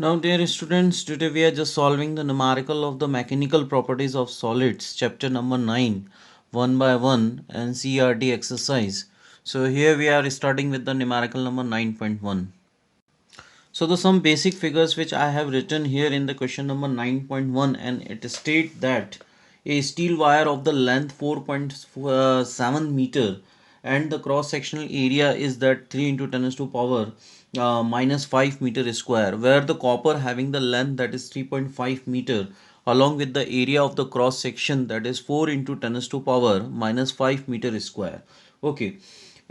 Now, dear students, today we are just solving the numerical of the mechanical properties of solids, chapter number 9, one by one, and CRT exercise. So, here we are starting with the numerical number 9.1. So, the some basic figures which I have written here in the question number 9.1, and it states that a steel wire of the length 4.7 meter and the cross sectional area is that 3 into 10 to power minus 5 meter square, where the copper having the length that is 3.5 meter along with the area of the cross section that is 4 into 10 to power minus 5 meter square. Okay,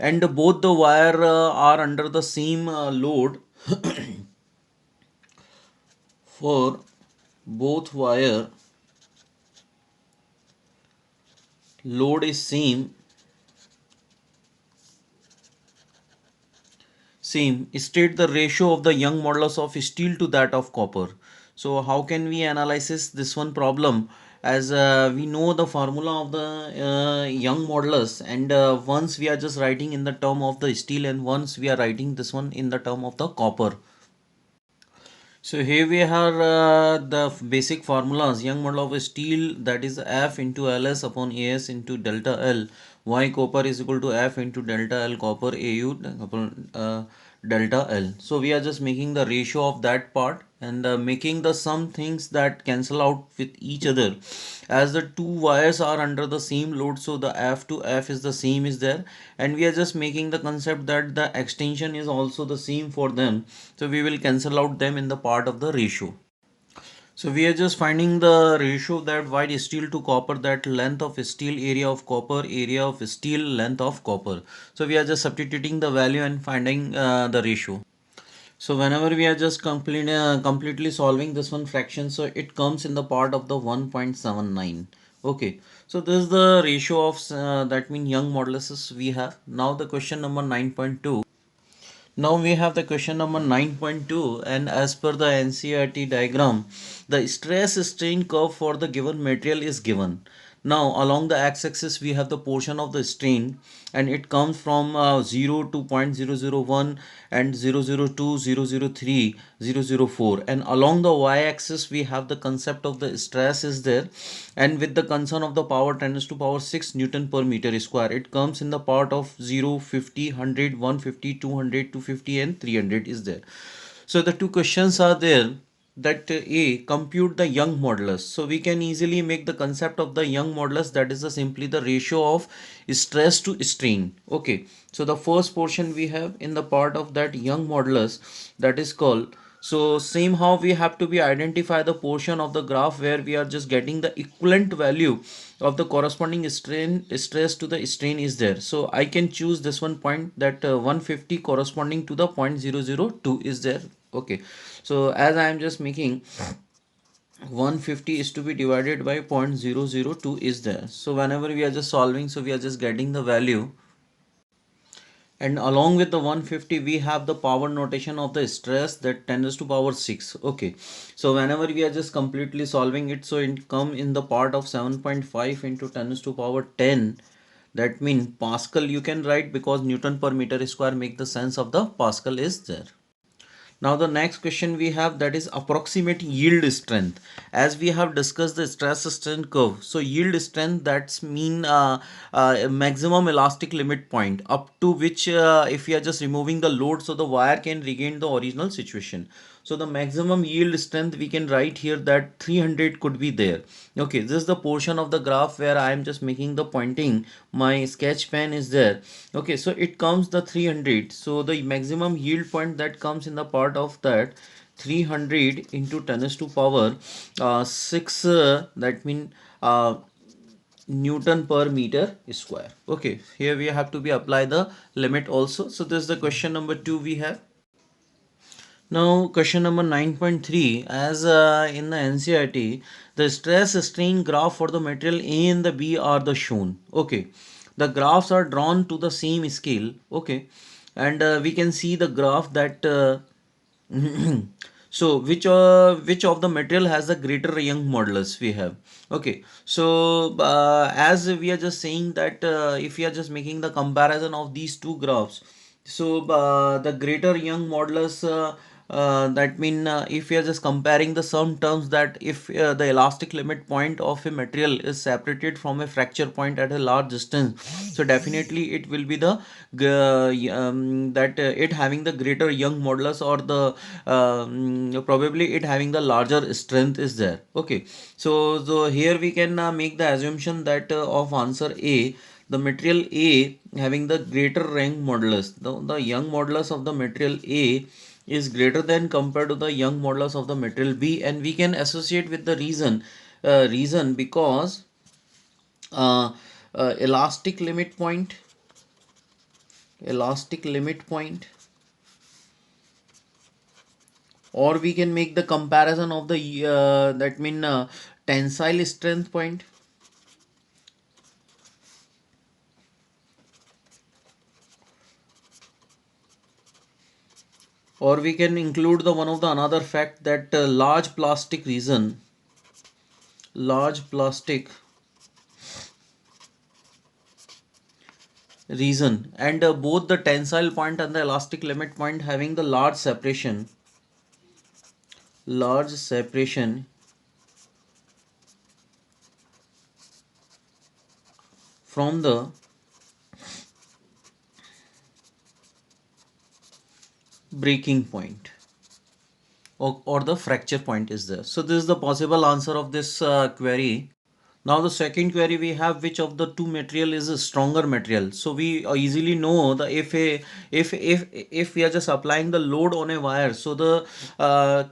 and both the wire are under the same load. For both wire load is same, state the ratio of the Young modulus of steel to that of copper. So how can we analyze this one problem, as we know the formula of the Young modulus, and once we are just writing in the term of the steel and once we are writing this one in the term of the copper. So here we have the basic formulas. Young model of steel, that is F into Ls upon As into delta L. Y copper is equal to F into delta L copper Au upon delta L. So we are just making the ratio of that part and making the some things that cancel out with each other, as the two wires are under the same load, so the F to F is the same is there, and we are just making the concept that the extension is also the same for them, so we will cancel out them in the part of the ratio. So we are just finding the ratio that white steel to copper, that length of steel, area of copper, area of steel, length of copper. So we are just substituting the value and finding the ratio. So whenever we are just completely solving this one fraction, so it comes in the part of the 1.79. Okay, so this is the ratio of that mean Young moduluses we have. Now the question number 9.2. Now we have the question number 9.2, and as per the NCERT diagram, the stress strain curve for the given material is given. Now along the x-axis we have the portion of the strain, and it comes from 0 to 0.001 and 002, 003, 004, and along the y-axis we have the concept of the stress is there, and with the concern of the power 10 to power 6 Newton per meter square, it comes in the part of 0, 50, 100, 150, 200, 250 and 300 is there. So the two questions are there, that A, compute the Young modulus. So we can easily make the concept of the Young modulus, that is simply the ratio of stress to strain. Okay, so the first portion we have in the part of that Young modulus, that is called, so same how we have to be identify the portion of the graph where we are just getting the equivalent value of the corresponding strain, stress to the strain is there. So I can choose this one point, that 150 corresponding to the 0.002 is there. Okay, so as I am just making 150 is to be divided by 0.002 is there. So whenever we are just solving, so we are just getting the value, and along with the 150 we have the power notation of the stress, that 10 to power 6. Okay, so whenever we are just completely solving it, so it come in the part of 7.5 into 10 to power 10. That means Pascal you can write, because Newton per meter square make the sense of the Pascal is there. Now the next question we have, that is approximate yield strength. As we have discussed the stress strain curve, so yield strength, that's mean maximum elastic limit point up to which if we are just removing the load, so the wire can regain the original situation. So the maximum yield strength we can write here, that 300 could be there. Okay, this is the portion of the graph where I am just making the pointing, my sketch pen is there. Okay, so it comes the 300, so the maximum yield point that comes in the part of that 300 into 10 to power 6, that mean Newton per meter square. Okay, here we have to be apply the limit also. So this is the question number 2 we have. Now question number 9.3, as in the NCERT, the stress strain graph for the material A and the B are the shown. Okay, the graphs are drawn to the same scale. Okay, and we can see the graph that so which of the material has the greater Young modulus we have. Okay, so as we are just saying that if we are just making the comparison of these two graphs, so the greater Young modulus that mean if we are just comparing the some terms, that if the elastic limit point of a material is separated from a fracture point at a large distance, so definitely it will be the that it having the greater Young modulus, or the probably it having the larger strength is there. Okay, so here we can make the assumption that of answer A, the material A having the greater Young modulus. The Young modulus of the material A is greater than compared to the Young modulus of the material B, and we can associate with the reason because uh, elastic limit point, elastic limit point, or we can make the comparison of the that mean tensile strength point, or we can include the one of the another fact that large plastic reason, and both the tensile point and the elastic limit point having the large separation from the breaking point, or the fracture point is there. So this is the possible answer of this query. Now the second query we have, which of the two material is a stronger material. So we easily know the if we are just applying the load on a wire, so the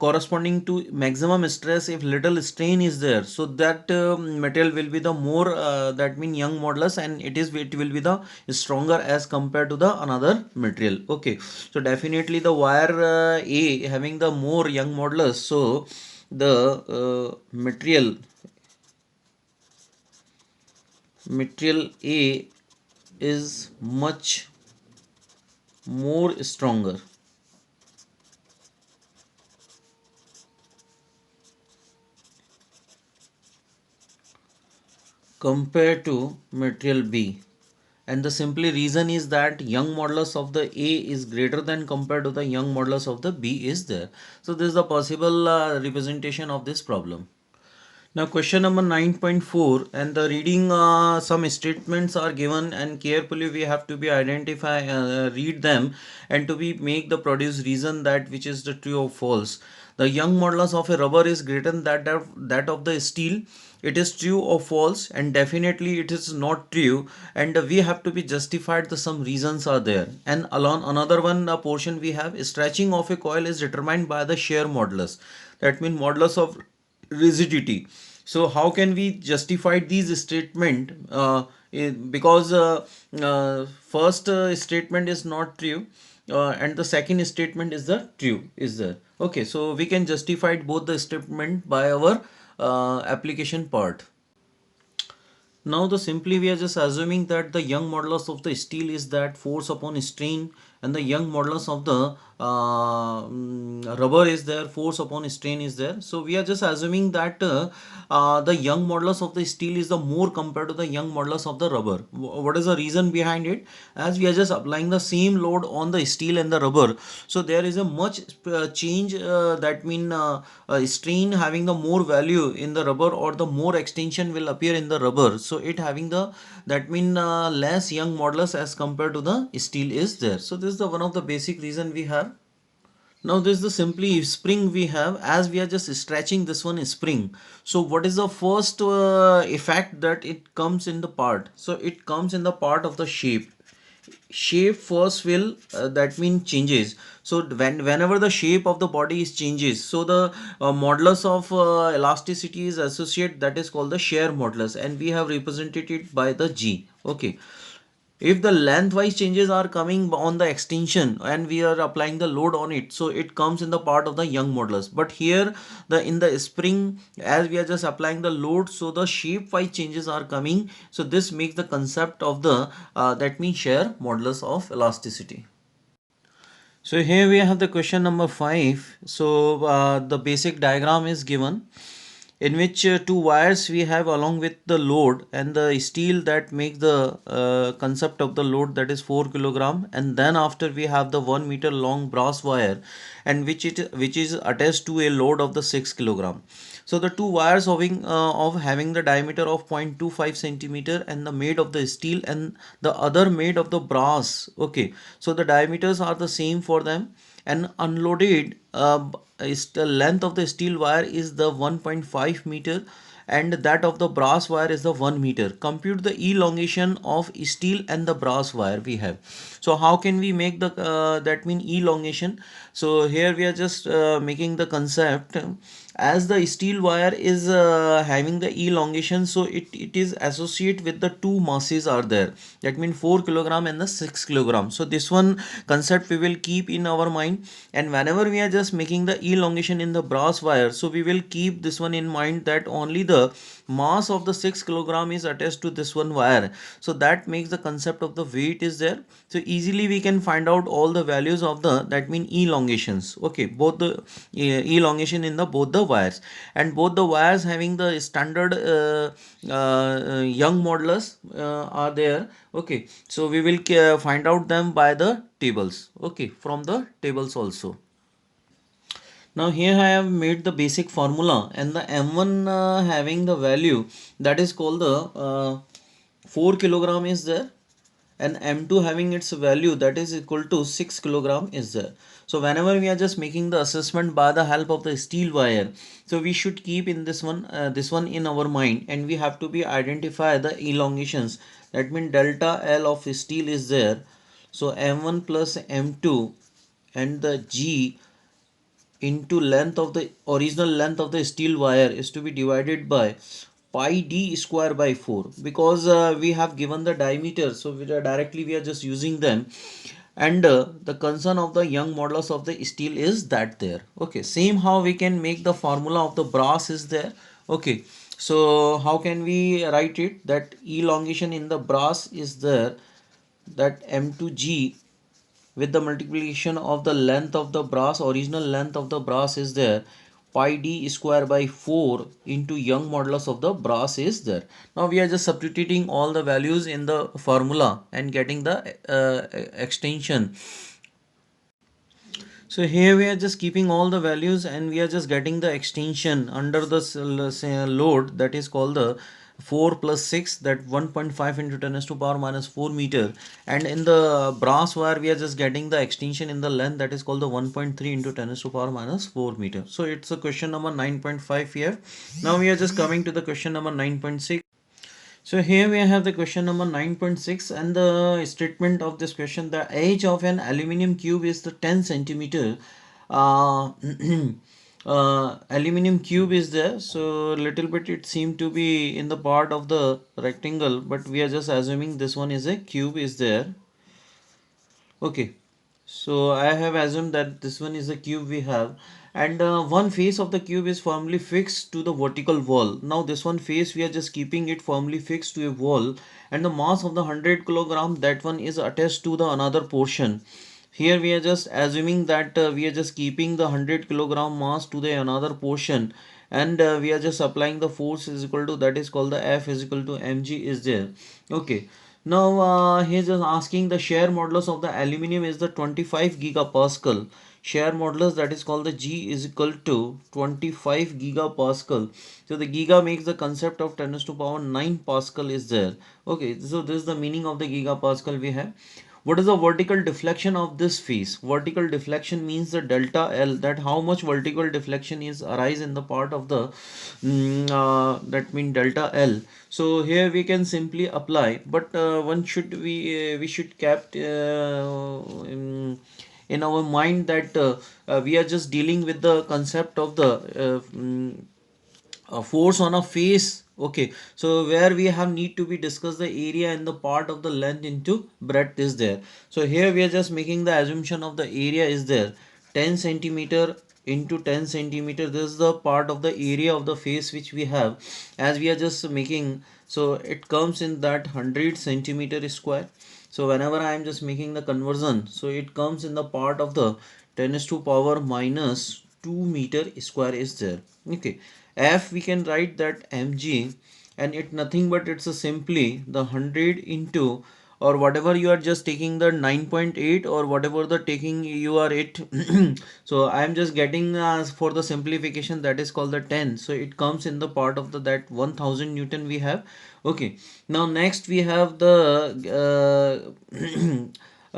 corresponding to maximum stress, if little strain is there, so that material will be the more that mean Young modulus, and it will be the stronger as compared to the another material. Okay, so definitely the wire A having the more Young modulus, so the material A is much more stronger compared to material B. And the simply reason is that Young modulus of the A is greater than compared to the Young modulus of the B is there. So this is the possible representation of this problem. Now question number 9.4, and the reading some statements are given, and carefully we have to be read them, and to be make the produce reason that which is the true or false. The Young modulus of a rubber is greater than that of the steel. It is true or false, and definitely it is not true, and we have to be justified. The some reasons are there, and along another one portion we have stretching of a coil is determined by the shear modulus. That means modulus of rigidity. So how can we justify these statement because first statement is not true, and the second statement is the true is there. Okay, so we can justify both the statement by our application part. Now the simply we are just assuming that the Young modulus of the steel is that force upon strain, and the Young modulus of the rubber is there, force upon strain is there. So we are just assuming that the Young modulus of the steel is the more compared to the Young modulus of the rubber. What is the reason behind it? As we are just applying the same load on the steel and the rubber, so there is a much change, that mean strain having the more value in the rubber, or the more extension will appear in the rubber, so it having the that mean less Young modulus as compared to the steel is there. So this is the one of the basic reason we have. Now this is the simply spring we have, as we are just stretching this one is spring. So what is the first effect that it comes in the part? So it comes in the part of the shape first will that mean changes. So whenever the shape of the body is changes, so the modulus of elasticity is associated, that is called the shear modulus, and we have represented it by the G. Okay, if the lengthwise changes are coming on the extension and we are applying the load on it, so it comes in the part of the Young modulus. But here the in the spring, as we are just applying the load, so the shape wise changes are coming, so this makes the concept of the that means shear modulus of elasticity. So here we have the question number 5. So the basic diagram is given, in which two wires we have along with the load and the steel that makes the concept of the load, that is 4 kilogram, and then after we have the 1 meter long brass wire, and which is attached to a load of the 6 kilogram. So the two wires of having the diameter of 0.25 centimeter and the made of the steel and the other made of the brass. Okay, so the diameters are the same for them, and unloaded is the length of the steel wire is the 1.5 meter, and that of the brass wire is the 1 meter. Compute the elongation of steel and the brass wire we have. So how can we make the that mean elongation? So here we are just making the concept, as the steel wire is having the elongation, so it is associated with the two masses are there, that means 4 kilogram and the 6 kilogram. So this one concept we will keep in our mind, and whenever we are just making the elongation in the brass wire, so we will keep this one in mind, that only the mass of the 6 kilogram is attached to this one wire. So that makes the concept of the weight is there. So easily we can find out all the values of the, that mean elongations. Okay, both the elongation in the both the wires, and both the wires having the standard young modulus are there. Okay, so we will find out them by the tables. Okay, from the tables also. Now here I have made the basic formula, and the M1 having the value that is called the 4 kilogram is there, and M2 having its value that is equal to 6 kilogram is there. So whenever we are just making the assessment by the help of the steel wire, so we should keep in this one in our mind, and we have to be identify the elongations, that means delta L of steel is there. So M1 plus M2 and the G into length of the original length of the steel wire is to be divided by pi d square by 4, because we have given the diameter, so we are just using them, and the concern of the young modulus of the steel is that there. Okay, same how we can make the formula of the brass is there. Okay, so how can we write it, that elongation in the brass is there, that m2g with the multiplication of the length of the brass, original length of the brass is there, pi d square by 4 into young modulus of the brass is there. Now we are just substituting all the values in the formula and getting the extension. So here we are just keeping all the values, and we are just getting the extension under the load, that is called the 4 plus 6, that 1.5 into 10 to power minus 4 meter, and in the brass wire we are just getting the extension in the length, that is called the 1.3 into 10 to power minus 4 meter. So it's a question number 9.5 here. Now we are just coming to the question number 9.6. So here we have the question number 9.6, and the statement of this question: the age of an aluminum cube is the 10 centimeter. Uh, Aluminum cube is there, so little bit it seemed to be in the part of the rectangle, but we are just assuming this one is a cube is there. Okay, so I have assumed that this one is the cube we have, and one face of the cube is firmly fixed to the vertical wall. Now this one face we are just keeping it firmly fixed to a wall, and the mass of the 100 kilogram, that one is attached to the another portion. Here we are just assuming that we are just keeping the 100 kilogram mass to the another portion, and we are just applying the force is equal to, that is called the F is equal to mg is there. Okay, now he's just asking the shear modulus of the aluminum is the 25 gigapascal. Shear modulus, that is called the G is equal to 25 gigapascal. So the giga makes the concept of 10 to power 9 pascal is there. Okay, so this is the meaning of the gigapascal we have. What is the vertical deflection of this face? Vertical deflection means the delta L, that how much vertical deflection is arise in the part of the that mean delta L. So here we can simply apply, but one should we should kept in our mind that we are just dealing with the concept of the force on a face. Okay, so where we have need to be discuss the area and the part of the length into breadth is there. So here we are just making the assumption of the area is there, 10 centimeter into 10 centimeter. This is the part of the area of the face which we have, as we are just making, so it comes in that 100 centimeter square. So whenever I am just making the conversion, so it comes in the part of the 10 to power minus 2 meter square is there. Okay, F we can write that mg, and it nothing but it's a simply the 100 into, or whatever you are just taking the 9.8 or whatever the taking you are it. So I am just getting for the simplification, that is called the 10, so it comes in the part of the that 1000 Newton we have. Okay, now next we have the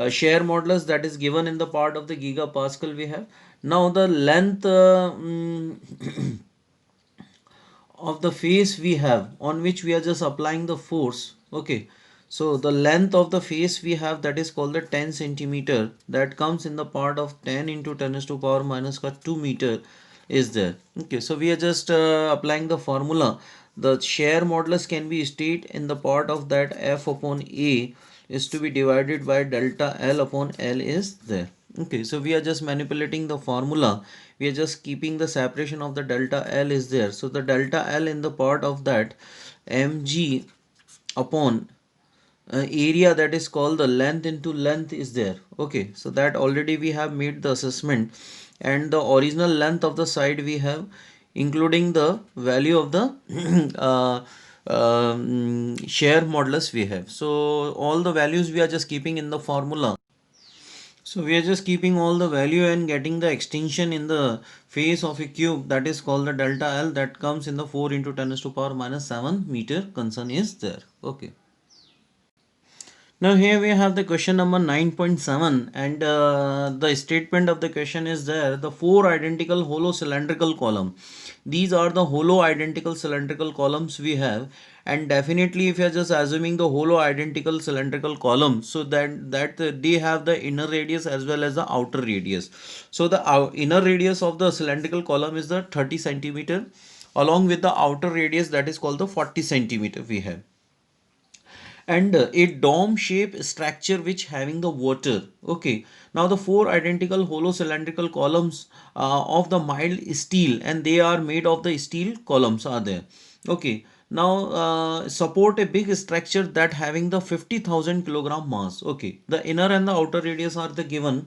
share modulus that is given in the part of the gigapascal we have. Now the length of the face we have on which we are just applying the force. Okay, so the length of the face we have, that is called the 10 centimeter, that comes in the part of 10 into 10 to power minus 2 meter is there. Okay, so we are just applying the formula. The share modulus can be stated in the part of that F upon A is to be divided by delta L upon L is there. Okay, so we are just manipulating the formula. We are just keeping the separation of the delta L is there. So the delta L in the part of that mg upon area, that is called the length into length is there. Okay, so that already we have made the assessment, and the original length of the side we have, including the value of the share modulus we have. So all the values we are just keeping in the formula. So we are just keeping all the value and getting the extension in the face of a cube, that is called the delta L, that comes in the 4 into 10 to power minus 7 meter concern is there. Okay. Now here we have the question number 9.7, and the statement of the question is there: the four identical hollow cylindrical column. These are the hollow identical cylindrical columns we have, and definitely if you are just assuming the hollow identical cylindrical column, so that they have the inner radius as well as the outer radius. So the inner radius of the cylindrical column is the 30 centimeter, along with the outer radius, that is called the 40 centimeter we have, and a dome shape structure which having the water. Okay, now the four identical hollow cylindrical columns of the mild steel, and they are made of the steel columns are there. Okay, now support a big structure that having the 50,000 kilogram mass. Okay, the inner and the outer radius are the given,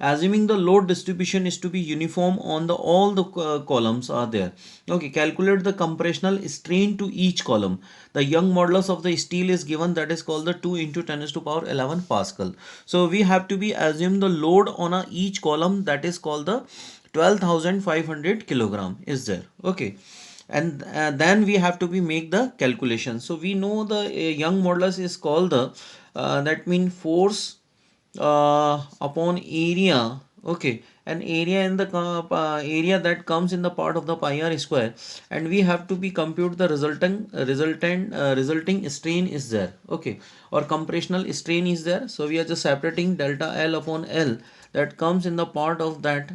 assuming the load distribution is to be uniform on the all the columns are there. Okay, calculate the compressional strain to each column. The Young modulus of the steel is given, that is called the 2 into 10 to power 11 Pascal. So we have to be assume the load on each column, that is called the 12,500 kilogram is there. Okay, and then we have to be make the calculation. So we know the Young modulus is called the that mean force upon area. Okay, an area in the area that comes in the part of the pi r square, and we have to be compute the resulting strain is there. Okay, or compressional strain is there. So we are just separating delta L upon L, that comes in the part of that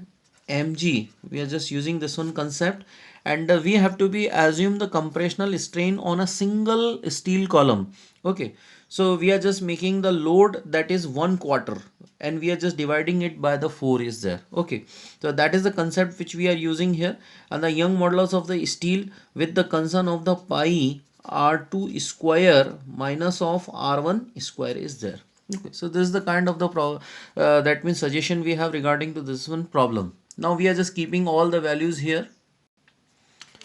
mg. We are just using this one concept, and we have to be assume the compressional strain on a single steel column. Okay, so we are just making the load, that is 1/4, and we are just dividing it by the 4 is there. Okay, so that is the concept which we are using here, and the Young modulus of the steel with the concern of the pi r2 square minus of r1 square is there. Okay, so this is the kind of the that means suggestion we have regarding to this one problem. Now we are just keeping all the values here.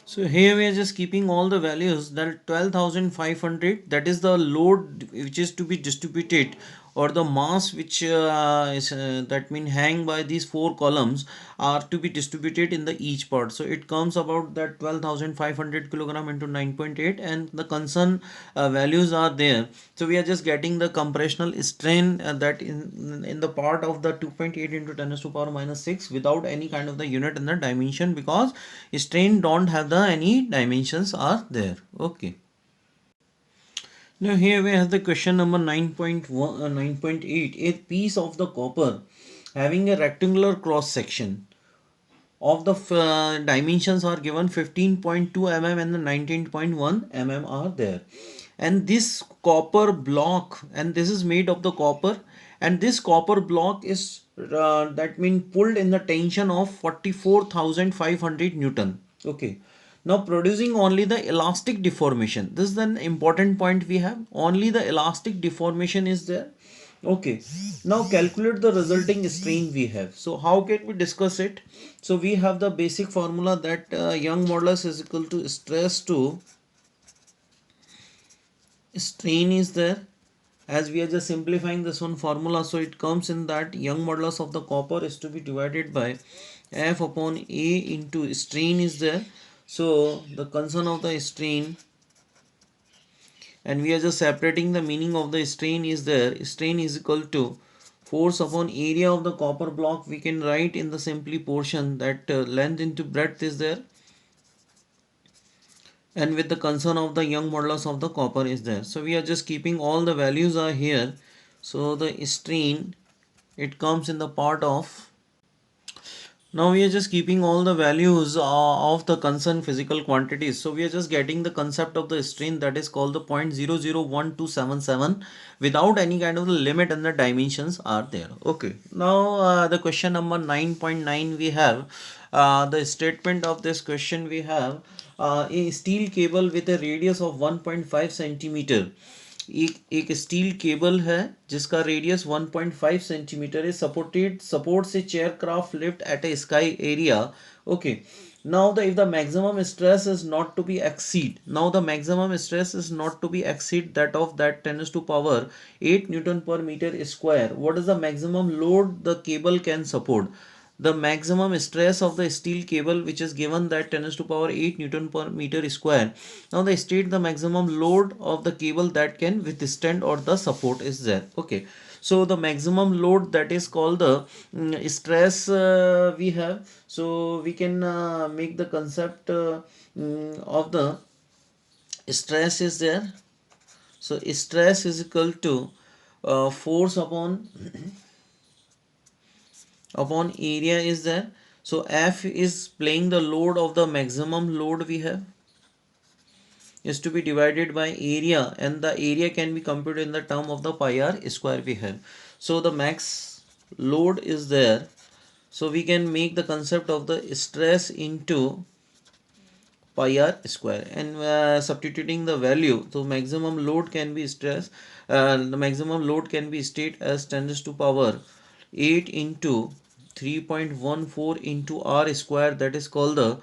So here we are just keeping all the values, that 12,500, that is the load which is to be distributed, or the mass which is that mean hang by these four columns are to be distributed in the each part. So it comes about that 12,500 kilogram into 9.8, and the concern values are there. So we are just getting the compressional strain that in the part of the 2.8 into 10 to power minus 6 without any kind of the unit in the dimension, because strain don't have the any dimensions are there. Okay. Now here we have the question number 9.1 9.8. A piece of the copper having a rectangular cross section of the dimensions are given 15.2 mm and the 19.1 mm are there, and this copper block, and this is made of the copper, and this copper block is that mean pulled in the tension of 44,500 Newton. Okay, now producing only the elastic deformation. This is an important point we have. Only the elastic deformation is there. Okay, now calculate the resulting strain we have. So how can we discuss it? So we have the basic formula that Young modulus is equal to stress to strain is there. As we are just simplifying this one formula, so it comes in that Young modulus of the copper is to be divided by F upon A into strain is there. So the concern of the strain, and we are just separating the meaning of the strain is there. Strain is equal to force upon area of the copper block. We can write in the simply portion that length into breadth is there, and with the concern of the Young modulus of the copper is there. So we are just keeping all the values are here. So the strain, it comes in the part of, now we are just keeping all the values of the concerned physical quantities. So we are just getting the concept of the strain, that is called the 0.001277 without any kind of the limit, and the dimensions are there. Okay. Now the question number 9.9 we have the statement of this question we have a steel cable with a radius of 1.5 centimeter. एक steel cable है जिसका radius 1.5 centimetre है, supported supports a chair craft lift at a sky area. Okay, now if the maximum stress is not to be exceed, now the maximum stress is not to be exceed that of that 10 to power 8 newton per meter square. What is the maximum load the cable can support? The maximum stress of the steel cable which is given that 10 to power 8 newton per meter square. Now they state the maximum load of the cable that can withstand or the support is there. Okay, so the maximum load, that is called the stress we have. So we can make the concept of the stress is there. So stress is equal to force upon area is there. So F is playing the load of the maximum load we have is to be divided by area, and the area can be computed in the term of the pi r square we have. So the max load is there. So we can make the concept of the stress into pi r square, and substituting the value, so maximum load can be stress, the maximum load can be stated as 10 to power 8 into 3.14 into r square, that is called the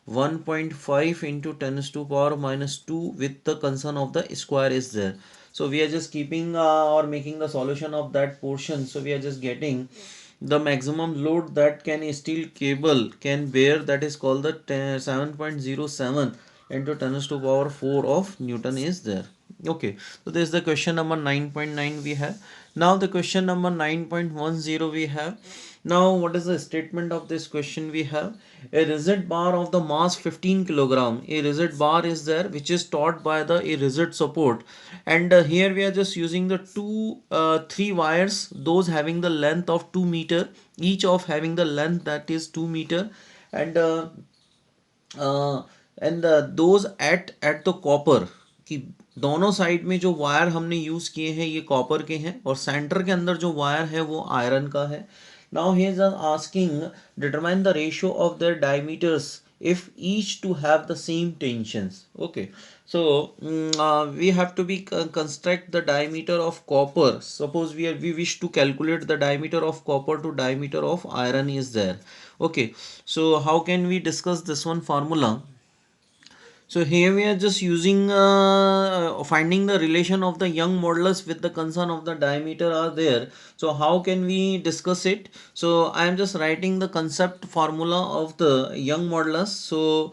1.5 into 10 to power minus 2 with the concern of the square is there. So we are just keeping or making the solution of that portion. So we are just getting the maximum load that can a steel cable can bear, that is called the 7.07 into 10 to power 4 of Newton is there. Okay, so this is the question number 9.9 we have. Now the question number 9.10 we have. Now what is the statement of this question we have? A rigid bar of the mass 15 kilogram. A rigid bar is there which is taught by the a rigid support, and here we are just using the three wires, those having the length of 2 meter, each of having the length that is 2 meter, and uh, those at the copper कि दोनों side में जो wire हमने use किए हैं ये copper के हैं, और सेंटर के अंदर जो वायर है वो आयरन का है. Now he is asking determine the ratio of the diameters if each to have the same tensions. Okay, so we have to be construct the diameter of copper. Suppose we wish to calculate the diameter of copper to diameter of iron is there. Okay, so how can we discuss this one formula? So here we are just using finding the relation of the Young modulus with the concern of the diameter are there. So how can we discuss it? So I am just writing the concept formula of the Young modulus. So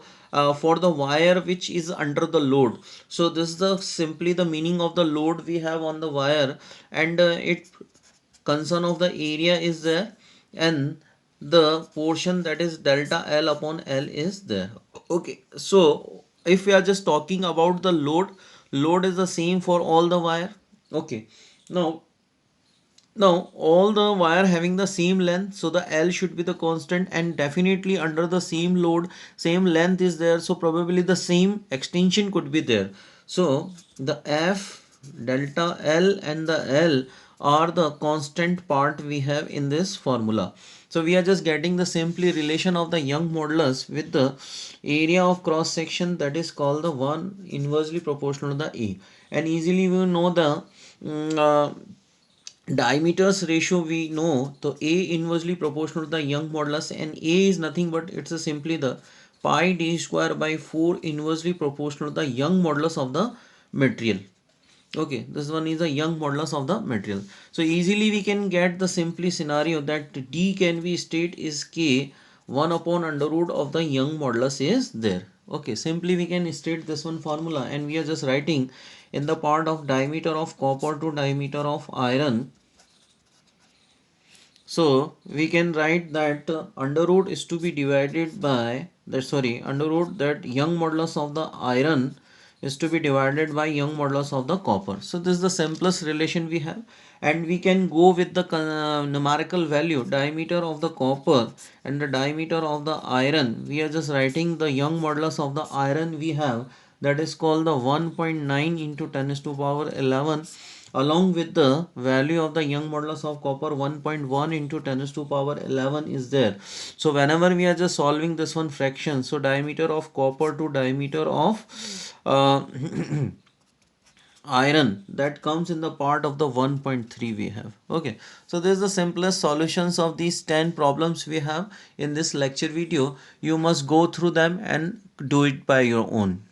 for the wire which is under the load. So this is the simply the meaning of the load we have on the wire, and it concern of the area is there, and the portion that is delta L upon L is there. Okay, so if we are just talking about the load is the same for all the wire. Okay, now all the wire having the same length, so the L should be the constant, and definitely under the same load same length is there, so probably the same extension could be there. So the F, delta L and the L are the constant part we have in this formula. So we are just getting the simply relation of the Young modulus with the area of cross section, that is called the 1 inversely proportional to the A, and easily we know the Diameters ratio we know, so A inversely proportional to the Young modulus, and A is nothing but it's a simply the pi d square by 4 inversely proportional to the Young modulus of the material. Okay, this one is the Young modulus of the material. So easily we can get the simply scenario that D can be state is K 1 upon under root of the Young modulus is there. Okay, simply we can state this one formula, and we are just writing in the part of diameter of copper to diameter of iron. So we can write that under root is to be divided by that, sorry, under root that Young modulus of the iron is to be divided by Young modulus of the copper. So this is the simplest relation we have, and we can go with the numerical value diameter of the copper and the diameter of the iron. We are just writing the Young modulus of the iron we have, that is called the 1.9 into 10 is to power 11, along with the value of the Young modulus of copper 1.1 into 10 is to power 11 is there. So whenever we are just solving this one fraction, so diameter of copper to diameter of iron, that comes in the part of the 1.3 we have. Okay, so this is the simplest solutions of these 10 problems we have in this lecture video. You must go through them and do it by your own.